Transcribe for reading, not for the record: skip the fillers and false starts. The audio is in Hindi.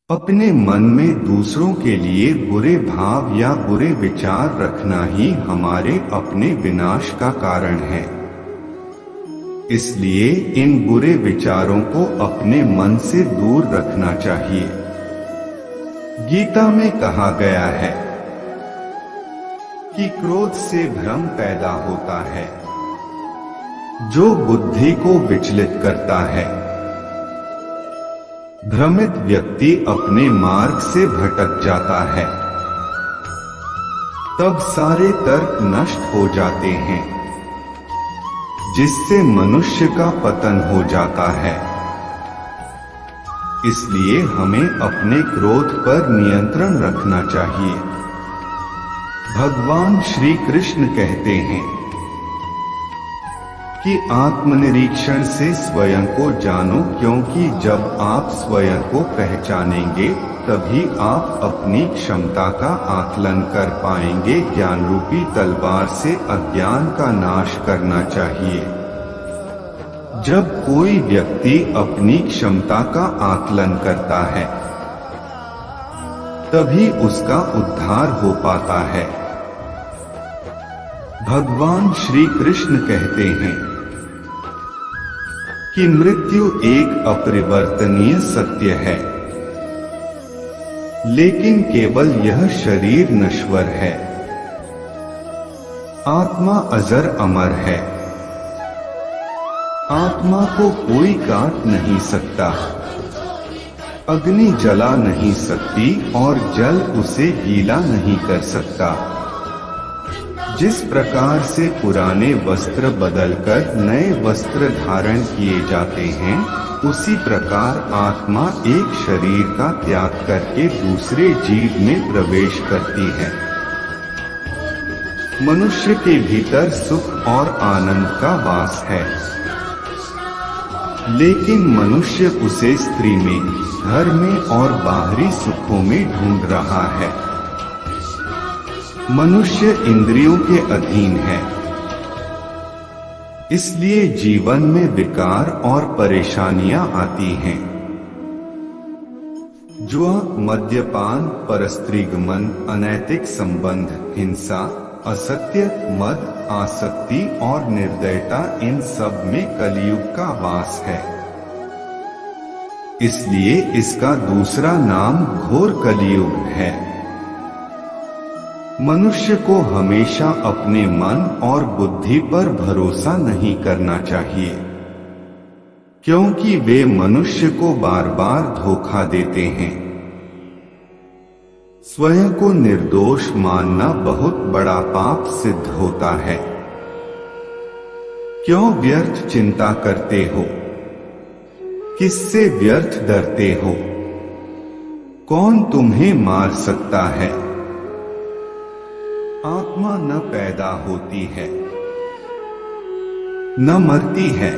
अपने मन में दूसरों के लिए बुरे भाव या बुरे विचार रखना ही हमारे अपने विनाश का कारण है। इसलिए इन बुरे विचारों को अपने मन से दूर रखना चाहिए। गीता में कहा गया है कि क्रोध से भ्रम पैदा होता है, जो बुद्धि को विचलित करता है। भ्रमित व्यक्ति अपने मार्ग से भटक जाता है, तब सारे तर्क नष्ट हो जाते हैं, जिससे मनुष्य का पतन हो जाता है। इसलिए हमें अपने क्रोध पर नियंत्रण रखना चाहिए। भगवान श्री कृष्ण कहते हैं कि आत्मनिरीक्षण से स्वयं को जानो, क्योंकि जब आप स्वयं को पहचानेंगे तभी आप अपनी क्षमता का आकलन कर पाएंगे। ज्ञान रूपी तलवार से अज्ञान का नाश करना चाहिए। जब कोई व्यक्ति अपनी क्षमता का आकलन करता है तभी उसका उद्धार हो पाता है। भगवान श्री कृष्ण कहते हैं कि मृत्यु एक अपरिवर्तनीय सत्य है, लेकिन केवल यह शरीर नश्वर है। आत्मा अजर अमर है। आत्मा को कोई काट नहीं सकता, अग्नि जला नहीं सकती और जल उसे गीला नहीं कर सकता। जिस प्रकार से पुराने वस्त्र बदलकर नए वस्त्र धारण किए जाते हैं, उसी प्रकार आत्मा एक शरीर का त्याग करके दूसरे जीव में प्रवेश करती है। मनुष्य के भीतर सुख और आनंद का वास है, लेकिन मनुष्य उसे स्त्री में, घर में और बाहरी सुखों में ढूंढ रहा है। मनुष्य इंद्रियों के अधीन है, इसलिए जीवन में विकार और परेशानियां आती हैं। जुआ, मद्यपान, परस्त्रीगमन, अनैतिक संबंध, हिंसा, असत्य, मद, आसक्ति और निर्दयता, इन सब में कलियुग का वास है। इसलिए इसका दूसरा नाम घोर कलियुग है। मनुष्य को हमेशा अपने मन और बुद्धि पर भरोसा नहीं करना चाहिए, क्योंकि वे मनुष्य को बार बार धोखा देते हैं। स्वयं को निर्दोष मानना बहुत बड़ा पाप सिद्ध होता है। क्यों व्यर्थ चिंता करते हो? किससे व्यर्थ डरते हो? कौन तुम्हें मार सकता है? आत्मा न पैदा होती है, न मरती है।